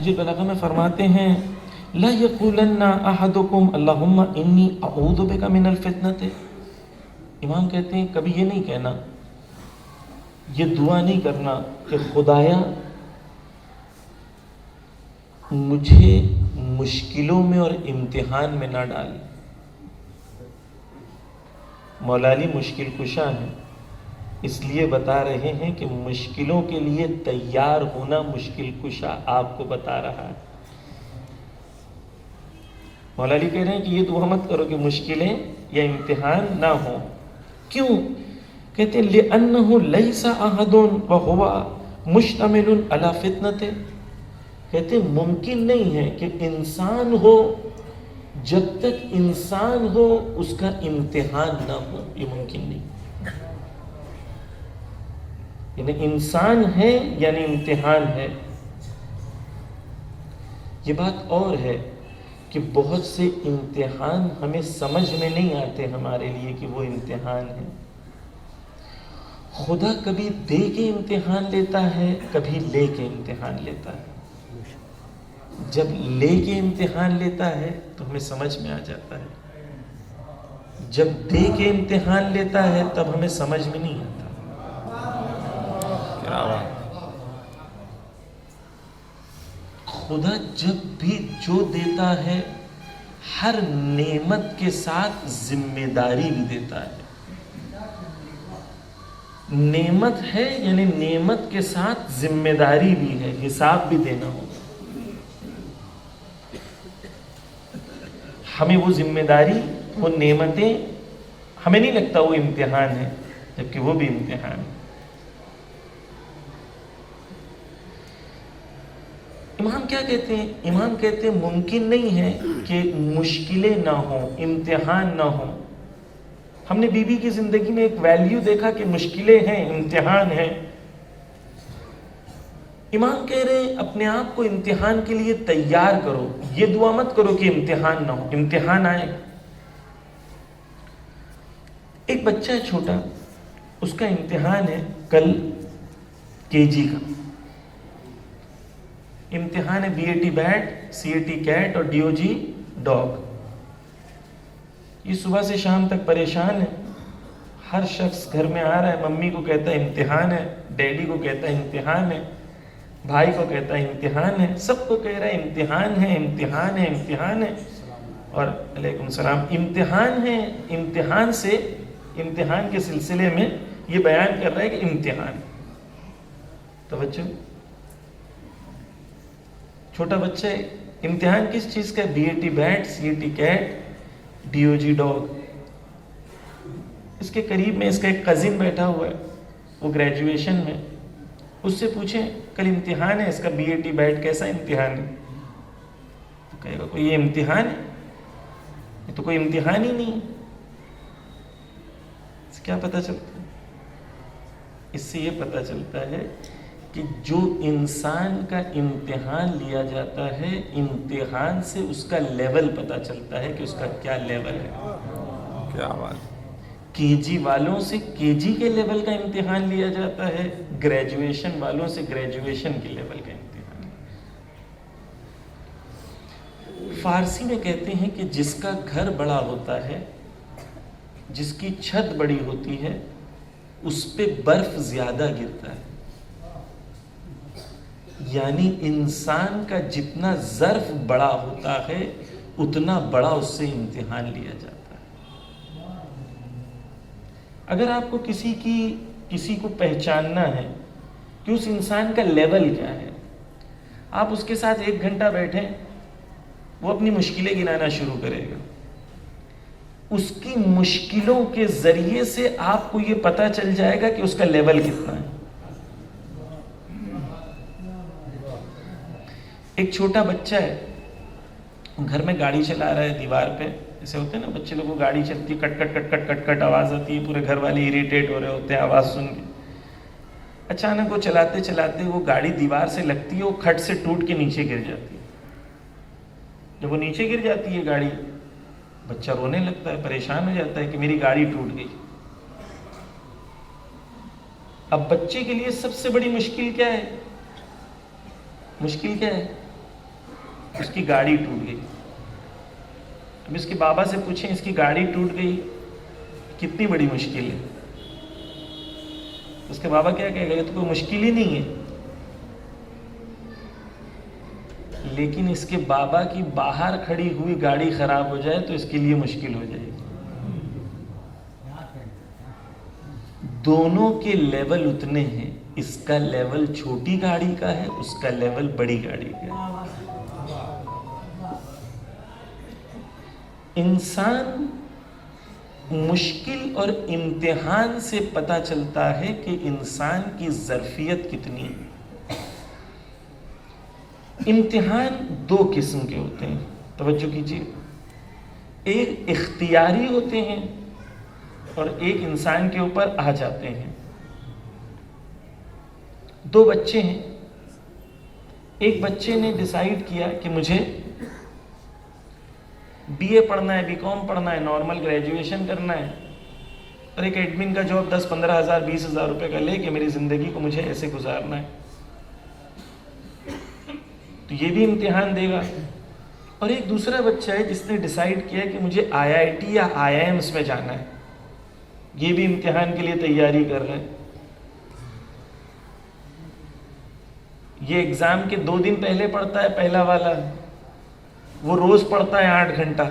نہج البلاغہ میں فرماتے ہیں لا یقولن احدکم اللہم انی اعوذ بک من الفتنۃ. امام کہتے ہیں کبھی یہ نہیں کہنا، یہ دعا نہیں کرنا کہ خدایا مجھے مشکلوں میں اور امتحان میں نہ ڈال. مولا علی مشکل کشا ہیں، اس لیے بتا رہے ہیں کہ مشکلوں کے لیے تیار ہونا مشکل کشا آپ کو بتا رہا ہے. مولا علی کہہ رہے ہیں کہ یہ دعا مت کرو کہ مشکلیں یا امتحان نہ ہوں. کیوں؟ کہتے ہیں لِأَنَّهُ لَيْسَ أَحَدٌ وَهُوَ مُشْتَمِلٌ عَلَى فِتْنَةٍ. کہتے ہیں ممکن نہیں ہے کہ انسان ہو، جب تک انسان ہو اس کا امتحان نہ ہو. یہ ممکن نہیں. یعنی انسان ہے یعنی امتحان ہے. یہ بات اور ہے کہ بہت سے امتحان ہمیں سمجھ میں نہیں آتے ہمارے لیے کہ وہ امتحان ہے. خدا کبھی دے کے امتحان لیتا ہے، کبھی لے کے امتحان لیتا ہے. جب لے کے امتحان لیتا ہے تو ہمیں سمجھ میں آ جاتا ہے، جب دے کے امتحان لیتا ہے تب ہمیں سمجھ میں نہیں آتا. کیا بات! خدا جب بھی جو دیتا ہے ہر نعمت کے ساتھ ذمہ داری بھی دیتا ہے. نعمت ہے یعنی نعمت کے ساتھ ذمہ داری بھی ہے، حساب بھی دینا ہوگا. ہمیں وہ ذمہ داری، وہ نعمتیں ہمیں نہیں لگتا وہ امتحان ہے، جبکہ وہ بھی امتحان ہے. امام کیا کہتے ہیں؟ امام کہتے ہیں ممکن نہیں ہے کہ مشکلیں نہ ہوں، امتحان نہ ہوں. ہم نے بی بی کی زندگی میں ایک ویلیو دیکھا کہ مشکلیں ہیں، امتحان ہیں. امام کہہ رہے ہیں اپنے آپ کو امتحان کے لیے تیار کرو. یہ دعا مت کرو کہ امتحان نہ ہو، امتحان آئے. ایک بچہ ہے چھوٹا، اس کا امتحان ہے کل KG کا امتحان ہے. BAT بیٹ، CAT کیٹ اور DOG ڈاگ. یہ صبح سے شام تک پریشان ہے. ہر شخص گھر میں آ رہا ہے، ممی کو کہتا ہے امتحان ہے، ڈیڈی کو کہتا ہے امتحان ہے، بھائی کو کہتا ہے امتحان ہے، سب کو کہہ رہا ہے امتحان ہے، امتحان ہے، امتحان ہے. اور علیکم السلام. امتحان ہے. امتحان سے، امتحان کے سلسلے میں یہ بیان کر رہا ہے کہ امتحان. توجہ، چھوٹا بچہ ہے. امتحان کس چیز کا ہے؟ BAT bat, CAT cat, DOG dog. اس کے قریب میں اس کا ایک کزن بیٹھا ہوا ہے، وہ گریجویشن میں. اس سے پوچھیں کل امتحان ہے اس کا BAT بیٹ، کیسا امتحان ہے؟ تو کہے گا کوئی یہ امتحان ہے؟ یہ تو کوئی امتحان ہی نہیں ہے. اس سے کیا پتہ چلتا ہے؟ اس سے یہ پتہ چلتا ہے کہ جو انسان کا امتحان لیا جاتا ہے، امتحان سے اس کا لیول پتہ چلتا ہے کہ اس کا کیا لیول ہے. کیا بات! KG والوں سے KG کے لیول کا امتحان لیا جاتا ہے، گریجویشن والوں سے گریجویشن کے لیول کا امتحان. فارسی میں کہتے ہیں کہ جس کا گھر بڑا ہوتا ہے، جس کی چھت بڑی ہوتی ہے، اس پہ برف زیادہ گرتا ہے. یعنی انسان کا جتنا ظرف بڑا ہوتا ہے اتنا بڑا اس سے امتحان لیا جاتا ہے. اگر آپ کو کسی کو پہچاننا ہے کہ اس انسان کا لیول کیا ہے، آپ اس کے ساتھ 1 گھنٹہ بیٹھیں، وہ اپنی مشکلیں گنانا شروع کرے گا. اس کی مشکلوں کے ذریعے سے آپ کو یہ پتہ چل جائے گا کہ اس کا لیول کتنا ہے. ایک چھوٹا بچہ ہے، گھر میں گاڑی چلا رہا ہے، دیوار پہ ایسے ہوتے ہیں نا بچے لوگوں، گاڑی چلتی، کٹ کٹ کٹ کٹ کٹ کٹ آواز آتی ہے، پورے گھر والے اریٹیٹ ہو رہے ہوتے ہیں آواز سن کے. اچانک وہ چلاتے چلاتے وہ گاڑی دیوار سے لگتی ہے، وہ کھٹ سے ٹوٹ کے نیچے گر جاتی ہے. جب وہ نیچے گر جاتی ہے گاڑی، بچہ رونے لگتا ہے، پریشان ہو جاتا ہے کہ میری گاڑی ٹوٹ گئی. اب بچے کے لیے سب سے بڑی مشکل کیا ہے؟ مشکل کیا ہے؟ اس کی گاڑی ٹوٹ گئی. اب اس کے بابا سے پوچھیں اس کی گاڑی ٹوٹ گئی کتنی بڑی مشکل ہے. اس کے بابا کیا کہے گا؟ یہ تو کوئی مشکل ہی نہیں ہے. لیکن اس کے بابا کی باہر کھڑی ہوئی گاڑی خراب ہو جائے تو اس کے لیے مشکل ہو جائے گی. دونوں کے لیول اتنے ہیں. اس کا لیول چھوٹی گاڑی کا ہے, اس کا لیول بڑی گاڑی کا ہے. انسان مشکل اور امتحان سے پتہ چلتا ہے کہ انسان کی ظرفیت کتنی ہے. امتحان دو قسم کے ہوتے ہیں, توجہ کیجیے. ایک اختیاری ہوتے ہیں اور ایک انسان کے اوپر آ جاتے ہیں. دو بچے ہیں. ایک بچے نے ڈیسائیڈ کیا کہ مجھے بی اے پڑھنا ہے, بی کام پڑھنا ہے, نارمل گریجویشن کرنا ہے, اور ایک ایڈمن کا جاب 10-15 ہزار 20 ہزار روپے کا لے کے میری زندگی کو مجھے ایسے گزارنا ہے. تو یہ بھی امتحان دے گا. اور ایک دوسرا بچہ ہے جس نے ڈیسائیڈ کیا کہ مجھے IIT یا IIMs میں جانا ہے. یہ بھی امتحان کے لیے تیاری کر رہے ہیں. یہ ایگزام کے 2 دن پہلے پڑھتا ہے پہلا والا, وہ روز پڑھتا ہے 8 گھنٹہ.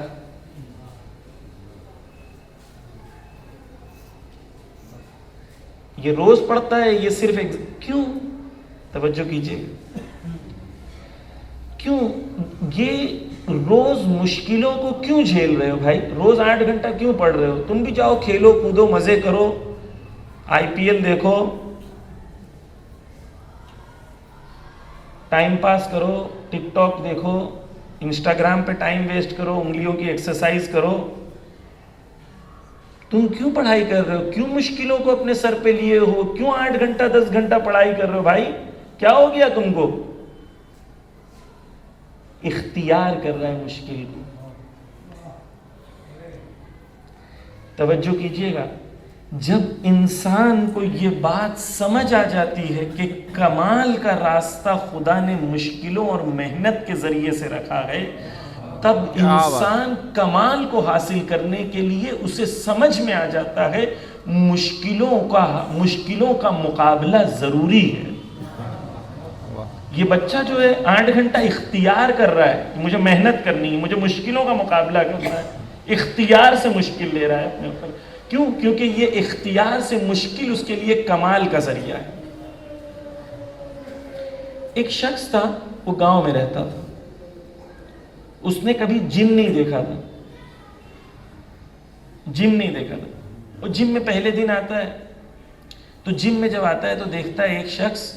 یہ روز پڑھتا ہے, یہ صرف کیوں؟ توجہ کیجیے. کیوں یہ روز مشکلوں کو کیوں جھیل رہے ہو بھائی؟ روز 8 گھنٹہ کیوں پڑھ رہے ہو؟ تم بھی جاؤ کھیلو کودو مزے کرو, IPL دیکھو, ٹائم پاس کرو, ٹک ٹاک دیکھو, انسٹاگرام پہ ٹائم ویسٹ کرو, انگلیوں کی ایکسرسائز کرو. تم کیوں پڑھائی کر رہے ہو؟ کیوں مشکلوں کو اپنے سر پہ لیے ہو؟ کیوں 8 گھنٹہ 10 گھنٹہ پڑھائی کر رہے ہو بھائی؟ کیا ہو گیا تم کو؟ اختیار کر رہا ہے مشکل کو. توجہ کیجیے گا. جب انسان کو یہ بات سمجھ آ جاتی ہے کہ کمال کا راستہ خدا نے مشکلوں اور محنت کے ذریعے سے رکھا ہے, تب انسان کمال کو حاصل کرنے کے لیے اسے سمجھ میں آ جاتا ہے مشکلوں کا مقابلہ ضروری ہے. یہ بچہ جو ہے 8 گھنٹہ اختیار کر رہا ہے کہ مجھے محنت کرنی ہے, مجھے مشکلوں کا مقابلہ کرنا ہے, اختیار سے مشکل لے رہا ہے اپنے اوپر. کیوں؟ کیونکہ یہ اختیار سے مشکل اس کے لیے کمال کا ذریعہ ہے. ایک شخص تھا, وہ گاؤں میں رہتا تھا. اس نے کبھی جم نہیں دیکھا تھا. وہ جم میں پہلے دن آتا ہے, تو جم میں جب آتا ہے تو دیکھتا ہے ایک شخص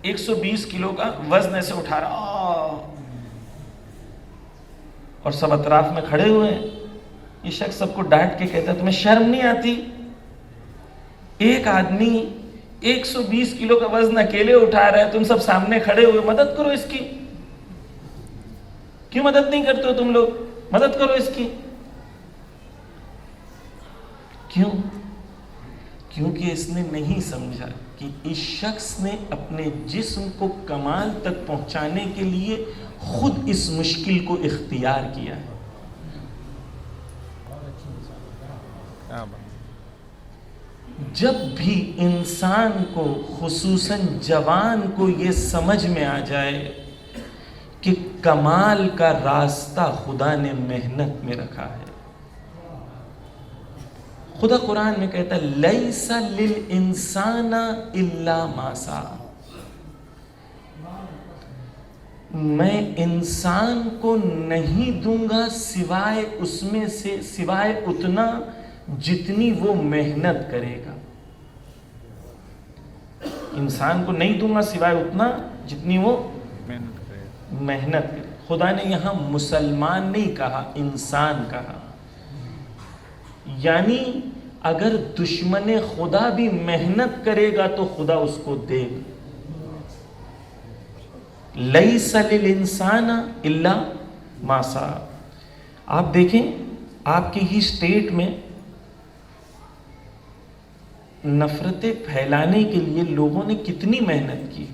120 کلو کا وزن ایسے اٹھا رہا, اور سب اطراف میں کھڑے ہوئے ہیں. یہ شخص سب کو ڈانٹ کے کہتا ہے تمہیں شرم نہیں آتی؟ ایک آدمی 120 کلو کا وزن اکیلے اٹھا رہا ہے, تم سب سامنے کھڑے ہوئے, مدد کرو اس کی. کیوں مدد نہیں کرتے ہو تم لوگ؟ مدد کرو اس کی. کیوں؟ کیونکہ اس نے نہیں سمجھا کہ اس شخص نے اپنے جسم کو کمال تک پہنچانے کے لیے خود اس مشکل کو اختیار کیا ہے. جب بھی انسان کو, خصوصاً جوان کو, یہ سمجھ میں آ جائے کہ کمال کا راستہ خدا نے محنت میں رکھا ہے. خدا قرآن میں کہتا ہے لیس للانسان الا ما سعی, میں انسان کو نہیں دوں گا سوائے اس میں سے, سوائے اتنا جتنی وہ محنت کرے گا. انسان کو نہیں دوں گا سوائے اتنا جتنی وہ محنت کرے. خدا نے یہاں مسلمان نہیں کہا, انسان کہا. یعنی اگر دشمن خدا بھی محنت کرے گا تو خدا اس کو دے گا. لیس للانسان الا ما سعی. آپ دیکھیں آپ کی ہی اسٹیٹ میں نفرتیں پھیلانے کے لیے لوگوں نے کتنی محنت کی.